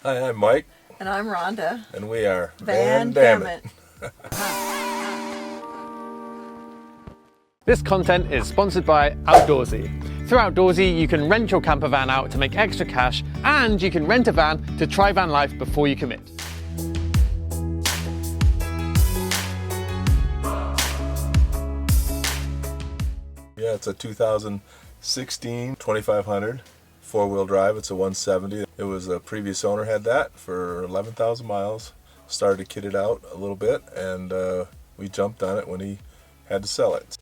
Hi, I'm Mike. And I'm Rhonda. And we are Van Dammit. This content is sponsored by Outdoorsy. Through Outdoorsy, you can rent your camper van out to make extra cash, and you can rent a van to try van life before you commit. Yeah, it's a 2016 2500 four-wheel drive. It's a 170. It was a previous owner had that for 11,000 miles. Started to kit it out a little bit, and we jumped on it when he had to sell it.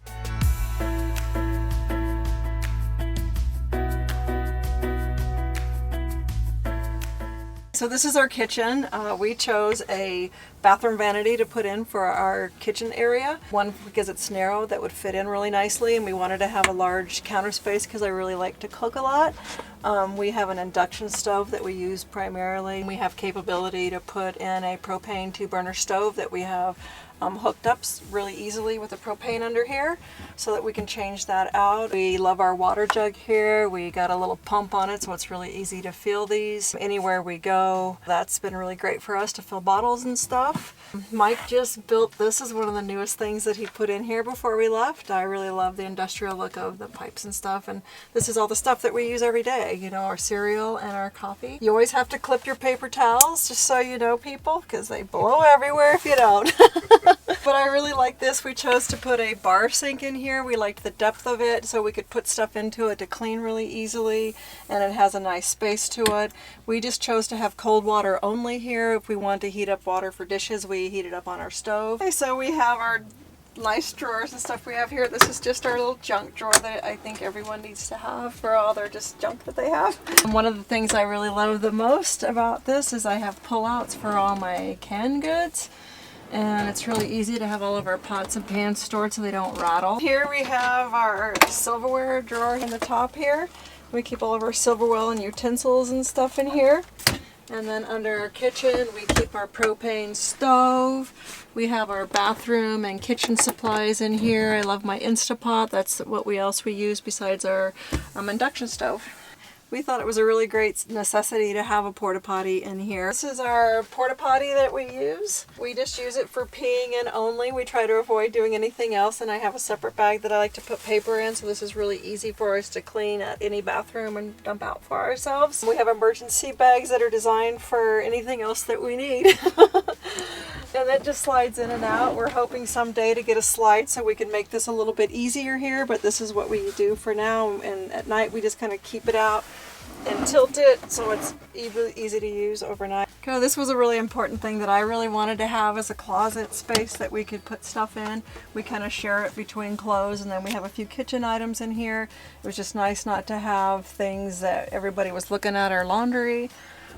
So this is our kitchen. We chose a bathroom vanity to put in for our kitchen area. One, because it's narrow, that would fit in really nicely, and we wanted to have a large counter space because I really like to cook a lot. We have an induction stove that we use primarily. We have capability to put in a propane 2-burner stove that we have hooked up really easily with the propane under here so that we can change that out. We love our water jug here. We got a little pump on it, so it's really easy to fill these anywhere we go. That's been really great for us to fill bottles and stuff. Mike just built this. Is one of the newest things that he put in here before we left. I really love the industrial look of the pipes and stuff, and this is all the stuff that we use every day, you know, our cereal and our coffee. You always have to clip your paper towels, just so you know, people, because they blow everywhere if you don't. But I really like this. We chose to put a bar sink in here. We liked the depth of it, so we could put stuff into it to clean really easily, and it has a nice space to it. We just chose to have cold water only here. If we want to heat up water for dishes, we heat it up on our stove. Okay, so we have our nice drawers and stuff we have here. This is just our little junk drawer that I think everyone needs to have for all their just junk that they have. And one of the things I really love the most about this is I have pullouts for all my canned goods. And it's really easy to have all of our pots and pans stored so they don't rattle. Here we have our silverware drawer in the top here. We keep all of our silverware and utensils and stuff in here. And then under our kitchen, we keep our propane stove. We have our bathroom and kitchen supplies in here. I love my Instapot. That's what else we use besides our induction stove. We thought it was a really great necessity to have a porta potty in here. This is our porta potty that we use. We just use it for peeing in only. We try to avoid doing anything else, and I have a separate bag that I like to put paper in, so this is really easy for us to clean at any bathroom and dump out for ourselves. We have emergency bags that are designed for anything else that we need. And that just slides in and out. We're hoping someday to get a slide so we can make this a little bit easier here, but this is what we do for now, and at night we just kind of keep it out and tilt it so it's easy to use overnight. Okay, this was a really important thing that I really wanted to have as a closet space that we could put stuff in. We kind of share it between clothes, and then we have a few kitchen items in here. It was just nice not to have things that everybody was looking at our laundry.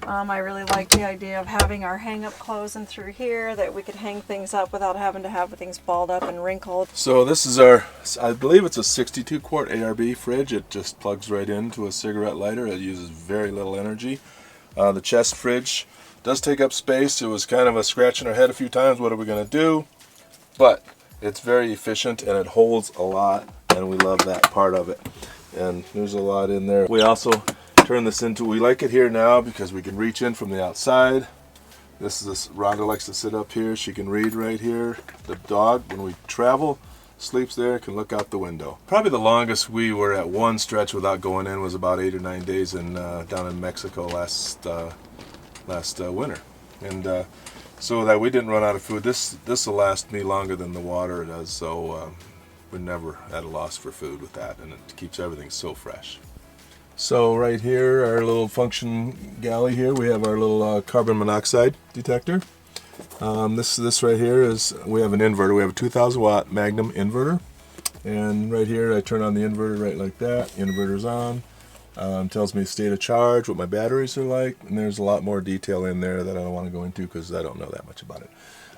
I really liked the idea of having our hang-up clothes in through here, that we could hang things up without having to have things balled up and wrinkled. So this is our, I believe it's a 62-quart ARB fridge. It just plugs right into a cigarette lighter. It uses very little energy. The chest fridge does take up space. It was kind of a scratching our head a few times. What are we going to do? But it's very efficient, and it holds a lot, and we love that part of it. And there's a lot in there. We also turn this into, we like it here now because we can reach in from the outside. Rhonda likes to sit up here. She can read right here. The dog, when we travel, sleeps there, can look out the window. Probably the longest we were at one stretch without going in was about 8 or 9 days down in Mexico last winter. And so that we didn't run out of food. This will last me longer than the water does, so we're never at a loss for food with that, and it keeps everything so fresh. So right here, our little function galley here, we have our little carbon monoxide detector. This right here is, we have an inverter. We have a 2,000 watt Magnum inverter. And right here, I turn on the inverter right like that. Inverter's on. Tells me state of charge, what my batteries are like. And there's a lot more detail in there that I don't want to go into because I don't know that much about it.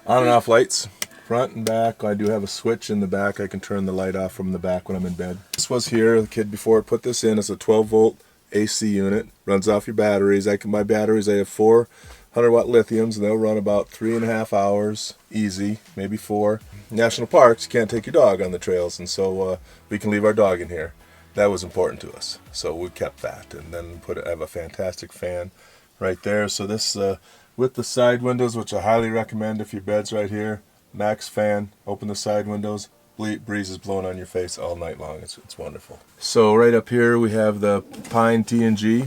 On and off lights. Front and back. I do have a switch in the back. I can turn the light off from the back when I'm in bed. This was here. The kid before put this in. It's a 12-volt AC unit. Runs off your batteries. My batteries, I have 400 watt lithiums, and they'll run about 3.5 hours. Easy, maybe 4. National parks, you can't take your dog on the trails, and so we can leave our dog in here. That was important to us, so we kept that. And then I have a fantastic fan right there. So this with the side windows, which I highly recommend if your bed's right here, max fan, open the side windows, breeze is blowing on your face all night long. It's wonderful. So right up here we have the pine T&G,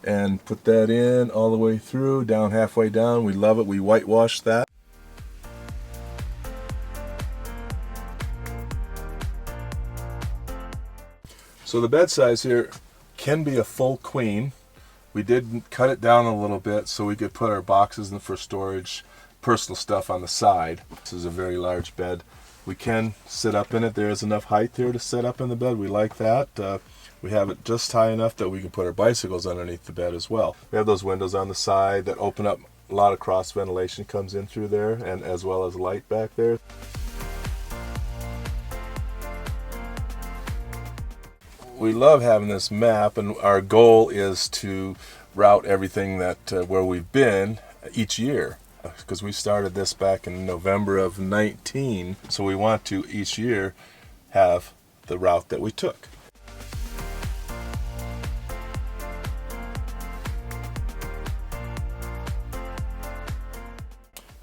and put that in all the way through, down halfway down. We love it. We whitewash that. So the bed size here can be a full queen. We did cut it down a little bit so we could put our boxes in for storage, personal stuff on the side. This is a very large bed. We can sit up in it. There is enough height there to sit up in the bed. We like that. We have it just high enough that we can put our bicycles underneath the bed as well. We have those windows on the side that open up. A lot of cross ventilation comes in through there, and as well as light back there. We love having this map, and our goal is to route everything that where we've been each year, because we started this back in November of 19, so we want to each year have the route that we took.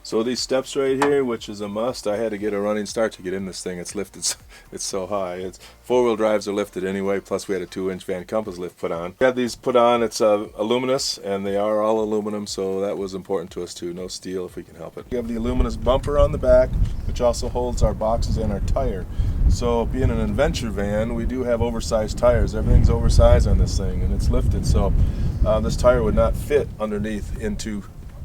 So these steps right here, which is a must, I had to get a running start to get in this thing. It's lifted, it's so high. It's four-wheel drives are lifted anyway, plus we had a 2-inch Van Compass lift put on. We had these put on, it's aluminous, and they are all aluminum, so that was important to us too. No steel if we can help it. We have the aluminous bumper on the back, which also holds our boxes and our tire. So being an adventure van, we do have oversized tires. Everything's oversized on this thing, and it's lifted, so this tire would not fit underneath into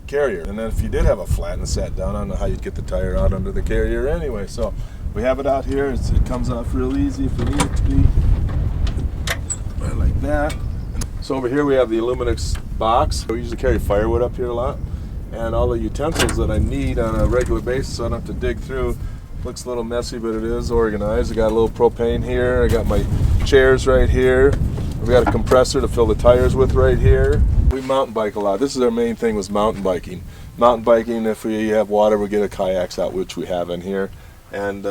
carrier. And then if you did have a flat and sat down, I don't know how you'd get the tire out under the carrier anyway. So we have it out here. It comes off real easy if we need it to be. Right like that. So over here we have the aluminix box. We usually carry firewood up here a lot, and all the utensils that I need on a regular basis, so I don't have to dig through. Looks a little messy, but it is organized. I got a little propane here. I got my chairs right here. We've got a compressor to fill the tires with right here. We mountain bike a lot. This is our main thing, was mountain biking. Mountain biking, if we have water, we get a kayaks out, which we have in here. And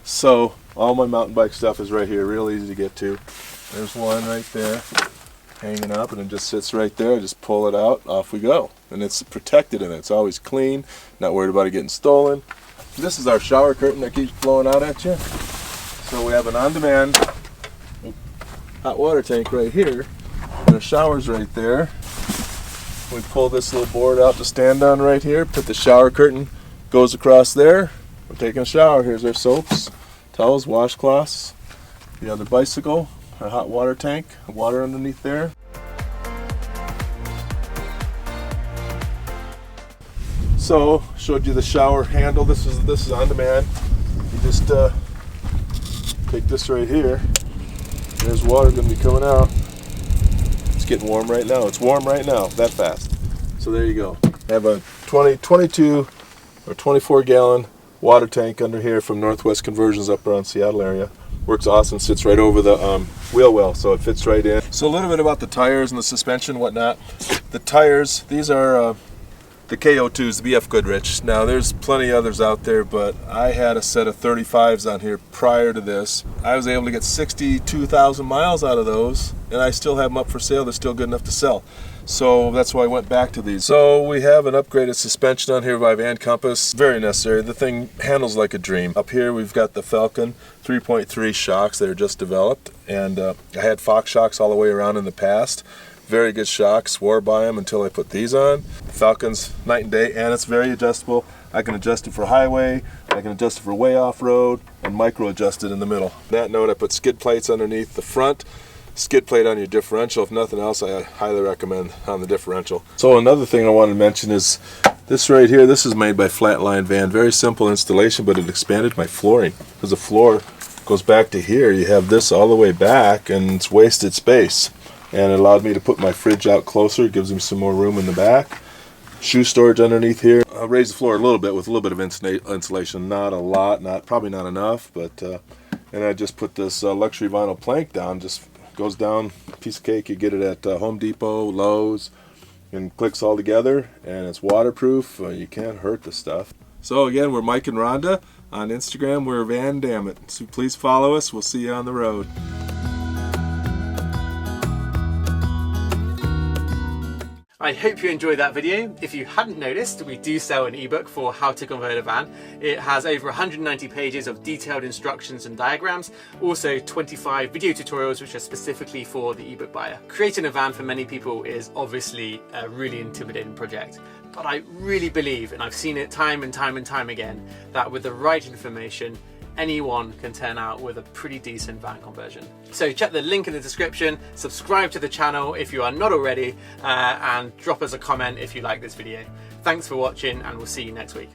so all my mountain bike stuff is right here, real easy to get to. There's one right there hanging up, and it just sits right there. I just pull it out, off we go. And it's protected, and it's always clean, not worried about it getting stolen. This is our shower curtain that keeps blowing out at you. So we have an on-demand hot water tank right here, and the shower's right there. We pull this little board out to stand on right here, put the shower curtain, goes across there. We're taking a shower. Here's our soaps, towels, washcloths, the other bicycle, our hot water tank, water underneath there. So, showed you the shower handle. This is on demand. You just take this right here. There's water going to be coming out. It's getting warm right now. It's warm right now, that fast. So there you go. I have a 22 or 24 gallon water tank under here from Northwest Conversions up around Seattle area. Works awesome, sits right over the wheel well, so it fits right in. So a little bit about the tires and the suspension and whatnot. The tires, these are the KO2s, the BF Goodrich. Now there's plenty others out there, but I had a set of 35s on here prior to this. I was able to get 62,000 miles out of those, and I still have them up for sale. They're still good enough to sell. So that's why I went back to these. So we have an upgraded suspension on here by Van Compass. Very necessary. The thing handles like a dream. Up here we've got the Falcon 3.3 shocks that are just developed, and I had Fox shocks all the way around in the past. Very good shocks, swore by them until I put these on. Falcon's night and day, and it's very adjustable. I can adjust it for highway, I can adjust it for way off-road, and micro adjust it in the middle. On that note, I put skid plates underneath the front, skid plate on your differential. If nothing else, I highly recommend on the differential. So another thing I wanted to mention is this right here. This is made by Flatline Van. Very simple installation, but it expanded my flooring, because the floor goes back to here. You have this all the way back, and it's wasted space. And it allowed me to put my fridge out closer. It gives me some more room in the back. Shoe storage underneath here. I'll raise the floor a little bit with a little bit of insulation. Not a lot, probably not enough, but and I just put this luxury vinyl plank down. Just goes down, piece of cake. You get it at Home Depot, Lowe's, and clicks all together, and it's waterproof. You can't hurt the stuff. So again, we're Mike and Rhonda. On Instagram, we're Van Dammit. So please follow us. We'll see you on the road. I hope you enjoyed that video. If you hadn't noticed, we do sell an ebook for how to convert a van. It has over 190 pages of detailed instructions and diagrams, also 25 video tutorials which are specifically for the ebook buyer. Creating a van for many people is obviously a really intimidating project, but I really believe, and I've seen it time and time and time again, that with the right information, anyone can turn out with a pretty decent van conversion. So check the link in the description, subscribe to the channel if you are not already, and drop us a comment if you like this video. Thanks for watching, and we'll see you next week.